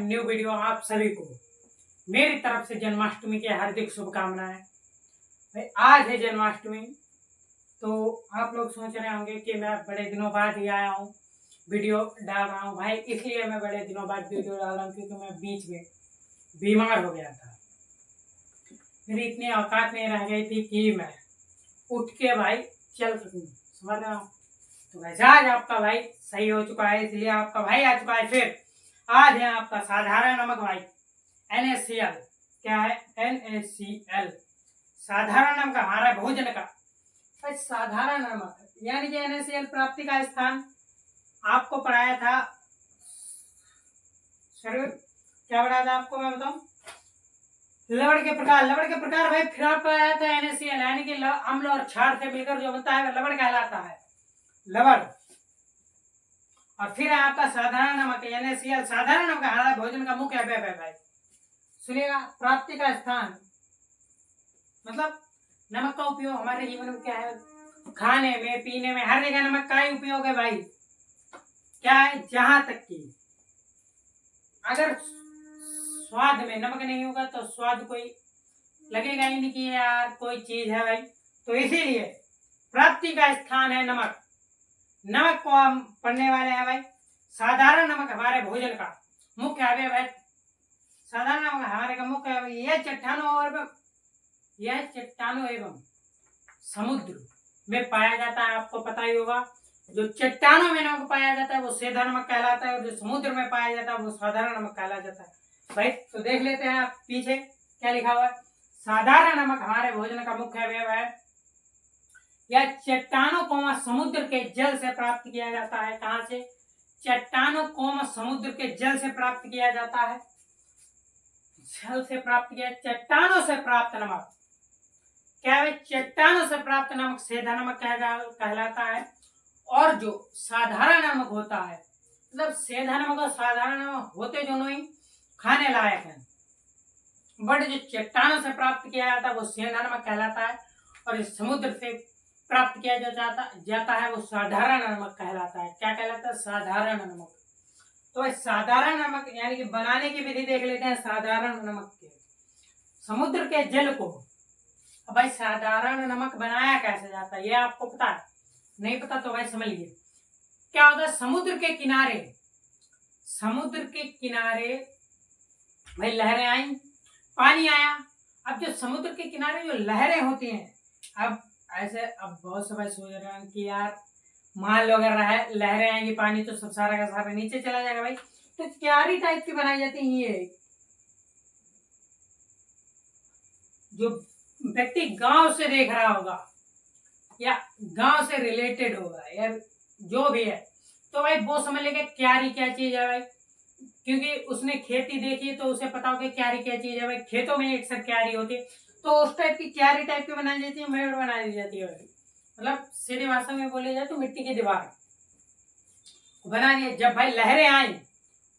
New video आप सभी को मेरी तरफ से जन्माष्टमी की हार्दिक शुभकामनाएं। भाई आज है जन्माष्टमी, तो आप लोग सोच रहे होंगे कि मैं बड़े दिनों बाद ही आया हूँ, वीडियो डाल रहा हूँ। भाई इसलिए मैं बड़े दिनों बाद वीडियो डाल रहा हूँ क्योंकि मैं बीच में बीमार हो गया था। मेरी इतनी औकात नहीं रह गई थी कि मैं उठ के भाई चल सकूँ, समझ रहा हूँ। तो वैसे आज आपका भाई सही हो चुका है, इसलिए आपका भाई आ चुका है। फिर आज है आपका साधारण नमक भाई, NaCl। क्या है? NaCl, साधारण नमक हमारा भोजन का। भाई साधारण नमक यानी कि NaCl प्राप्ति का स्थान आपको पढ़ाया था। क्या पढ़ाया था आपको, मैं बताऊं? लवण के प्रकार भाई फिर आपको आया था NaCl, यानी कि अम्ल और क्षार से मिलकर जो बनता है लवण कहलाता है, लवण। और फिर आपका साधारण नमक NaCl, साधारण नमक हमारा भोजन का मुख्य अवयव है भाई। सुनिएगा, प्राप्ति का स्थान मतलब नमक का उपयोग हमारे जीवन में क्या है? खाने में, पीने में, हर जगह नमक का ही उपयोग है भाई। क्या है? जहां तक कि अगर स्वाद में नमक नहीं होगा तो स्वाद कोई लगेगा ही नहीं कि यार कोई चीज है भाई। तो इसीलिए प्राप्ति का स्थान है नमक। नमक को हम पढ़ने वाले हैं भाई। साधारण नमक हमारे भोजन का मुख्य अवयव है। साधारण नमक हमारे का मुख्य अवयव यह चट्टानों एवं समुद्र में पाया जाता है। आपको पता ही होगा, जो चट्टानों में नमक पाया जाता है वो सेंधा नमक कहलाता है, और जो समुद्र में पाया जाता है वो साधारण नमक कहला जाता है भाई। तो देख लेते हैं आप पीछे क्या लिखा हुआ है। साधारण नमक हमारे भोजन का मुख्य अवयव है। यह चट्टानों को समुद्र के जल से प्राप्त किया जाता है। कहां से? चट्टानों को समुद्र के जल से प्राप्त किया जाता है। जल से प्राप्त किया, चट्टानों से प्राप्त नमक क्या है? चट्टानों से प्राप्त नमक सेंधा नमक कहलाता है। और जो साधारण नमक होता है, मतलब सेंधा नमक और साधारण नमक होते दोनों ही खाने लायक हैं, बट जो चट्टानों से प्राप्त किया जाता है वो सेंधा नमक कहलाता है, और इस समुद्र से प्राप्त किया जाता है वो साधारण नमक कहलाता है। क्या कहलाता है? साधारण नमक। तो साधारण नमक यानी कि बनाने की विधि देख लेते हैं। साधारण नमक के समुद्र के जल को, भाई साधारण नमक बनाया कैसे जाता है ये आपको पता है? नहीं पता तो भाई समझ लीजिए। क्या होता है? समुद्र के किनारे भाई लहरें आई, पानी आया। अब जो समुद्र के किनारे जो लहरें होती हैं, अब ऐसे बहुत से भाई सोच रहे हैं कि यार मान लो अगर लहरें आएंगी पानी तो सब सारा का सारा नीचे चला जाएगा भाई। तो क्यारी टाइप की बनाई जाती है। ये जो व्यक्ति गांव से देख रहा होगा या गांव से रिलेटेड होगा या जो भी है, तो भाई वो समझ लेगा क्यारी क्या चीज है भाई, क्योंकि उसने खेती देखी तो उसे पता होगा क्यारी क्या चीज है भाई। खेतों में एक सर क्यारी होती है, तो उस टाइप की क्यारी टाइप की बनाई जाती है, मेड़ बना दी जाती है। मतलब सीधी भाषा में बोली जाए तो मिट्टी की दीवार बना दिया। जब भाई लहरें आई,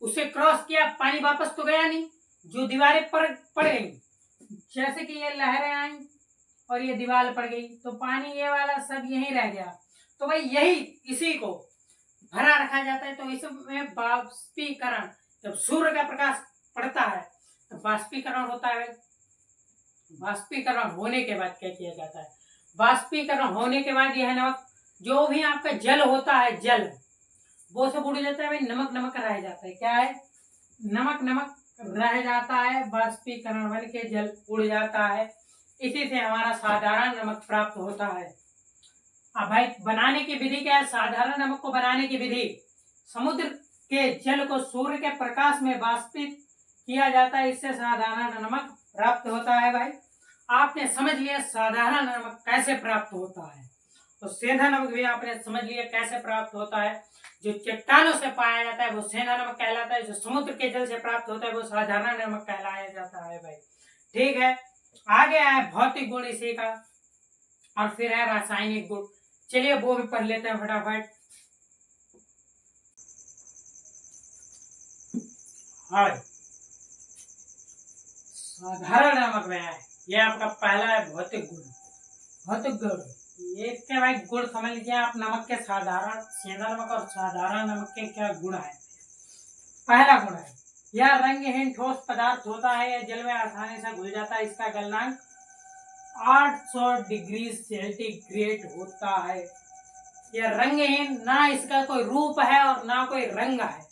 उसे क्रॉस किया, पानी वापस तो गया नहीं, जो दीवारें पड़ गई, जैसे कि ये लहरें आई और ये दीवार पड़ गई, तो पानी ये वाला सब यहीं रह गया। तो भाई इसी को भरा रखा जाता है। तो इसमें बाष्पीकरण, जब सूर्य का प्रकाश पड़ता है तो बाष्पीकरण होता है। बाष्पीकरण होने के बाद क्या किया जाता है? बाष्पीकरण होने के बाद यह नमक, जो भी आपका जल होता है, जल वो सब उड़ जाता है भाई, नमक रह जाता है। क्या है? नमक रह जाता है, बाष्पीकरण बन के जल उड़ जाता है। इसी से हमारा साधारण नमक प्राप्त होता है। अब भाई बनाने की विधि क्या है? साधारण नमक को बनाने की विधि, समुद्र के जल को सूर्य के प्रकाश में बाष्पित किया जाता है, इससे साधारण नमक प्राप्त होता है। भाई आपने समझ लिया साधारण नमक कैसे प्राप्त होता है, तो सेंधा नमक भी आपने समझ लिया कैसे प्राप्त होता है। जो चट्टानों से पाया जाता है वो सेंधा नमक कहलाता है, जो समुद्र के जल से प्राप्त होता है वो साधारण नमक कहलाया जाता है भाई। ठीक है, आगे है भौतिक गुण इसी का, और फिर है रासायनिक गुण। चलिए वो भी पढ़ लेते हैं फटाफट। हाँ, साधारण नमक में है, ये आपका पहला है भौतिक गुण। भौतिक गुण ये क्या भाई? गुण समझ लीजिए आप नमक के, साधारण सेंधा नमक और साधारण नमक के क्या गुण है। पहला गुण है यह रंगहीन ठोस पदार्थ होता है, यह जल में आसानी से घुल जाता है, इसका गलनांक 800 डिग्री सेंटीग्रेड होता है। यह रंगहीन, ना इसका कोई रूप है और ना कोई रंग है।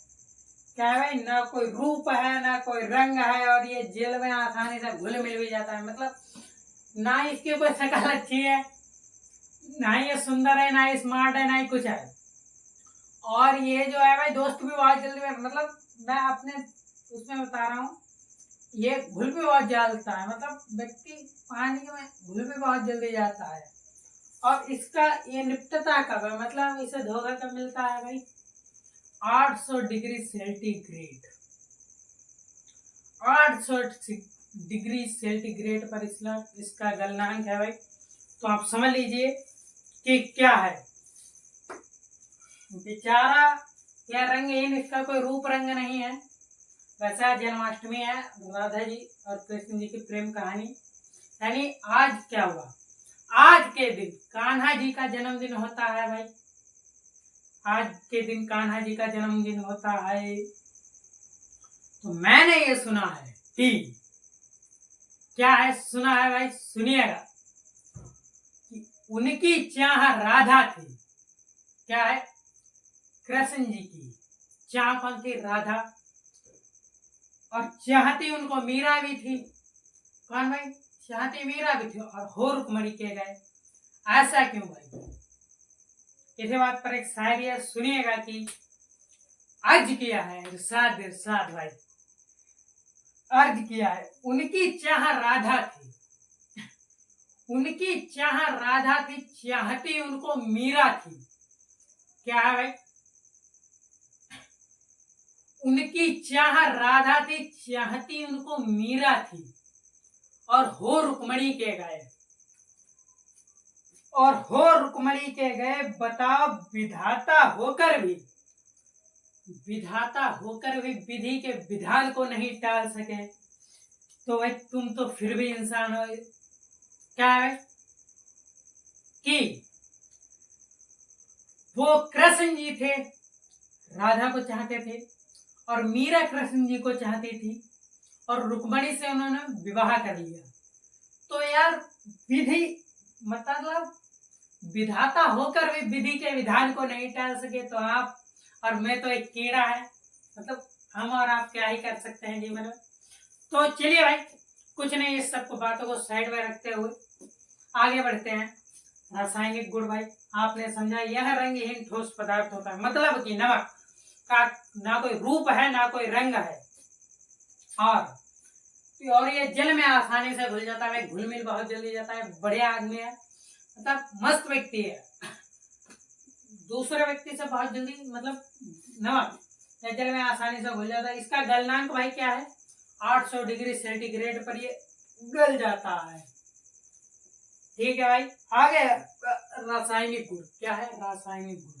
क्या है भाई, ना कोई रूप है ना कोई रंग है, और ये जल में आसानी से घुल मिल भी जाता है। मतलब ना इसकी कोई शक्ल अच्छी है, ना ये सुंदर है, ना स्मार्ट है, ना ही कुछ है। और ये जो है भाई दोस्त भी बहुत जल्दी में, मतलब मैं अपने उसमें बता रहा हूँ, ये घुल भी बहुत जाता है। मतलब व्यक्ति पानी में घुल भी बहुत जल्दी जाता है। और इसका ये निपटता कब है, मतलब इसे धोखा कब मिलता है भाई, 800 डिग्री सेंटीग्रेड। 800 डिग्री सेंटीग्रेड पर इसका गलनांक है भाई। तो आप समझ लीजिए कि क्या है। बेचारा यह रंगहीन, इसका कोई रूप रंग नहीं है। वैसा जन्माष्टमी है, राधा जी और कृष्ण जी की प्रेम कहानी। यानी आज क्या हुआ, आज के दिन कान्हा जी का जन्मदिन होता है भाई। आज के दिन कान्हा जी का जन्मदिन होता है। तो मैंने ये सुना है कि क्या है, सुना है भाई, सुनिएगा कि उनकी चाह राधा थी। क्या है, कृष्ण जी की चाह कौन थी, राधा। और चाहती उनको मीरा भी थी। कौन भाई, चाहती मीरा भी थी, और हो रुक्मणी के गए। ऐसा क्यों भाई, इसी बात पर एक शायरी है, सुनिएगा कि अर्ज किया है इरशाद इरशाद भाई। अर्ज किया है, उनकी चाह राधा थी, उनकी चाह राधा थी, चाहती उनको मीरा थी। क्या है भाई, उनकी चाह राधा थी, चाहती उनको मीरा थी, और हो रुक्मणी के गए। और हो रुक्मणी के गए, बताओ विधाता होकर भी, विधाता होकर भी विधि के विधान को नहीं टाल सके। तो भाई तुम तो फिर भी इंसान हो। क्या है कि वो कृष्ण जी थे, राधा को चाहते थे, और मीरा कृष्ण जी को चाहती थी, और रुक्मणी से उन्होंने विवाह कर लिया। तो यार विधि, मतलब विधाता होकर भी विधि के विधान को नहीं टाल सके, तो आप और मैं तो एक कीड़ा है। मतलब हम और आप क्या ही कर सकते हैं जीवन में। तो चलिए भाई, कुछ नहीं, इस सब बातों को साइड में रखते हुए आगे बढ़ते हैं। रासायनिक गुण भाई आपने समझा, यह रंगहीन ठोस पदार्थ होता है, मतलब कि नमक का ना कोई रूप है ना कोई रंग है, और ये जल में आसानी से घुल जाता है, घुल मिल बहुत जल्दी जाता है। बढ़िया आदमी है, मतलब मस्त व्यक्ति है, दूसरे व्यक्ति से बहुत जल्दी, मतलब नमक या जल में आसानी से घुल जाता है। इसका गलनांक भाई क्या है, 800 डिग्री सेंटीग्रेड पर ये गल जाता है। ठीक है भाई, आगे रासायनिक गुण क्या है, रासायनिक गुण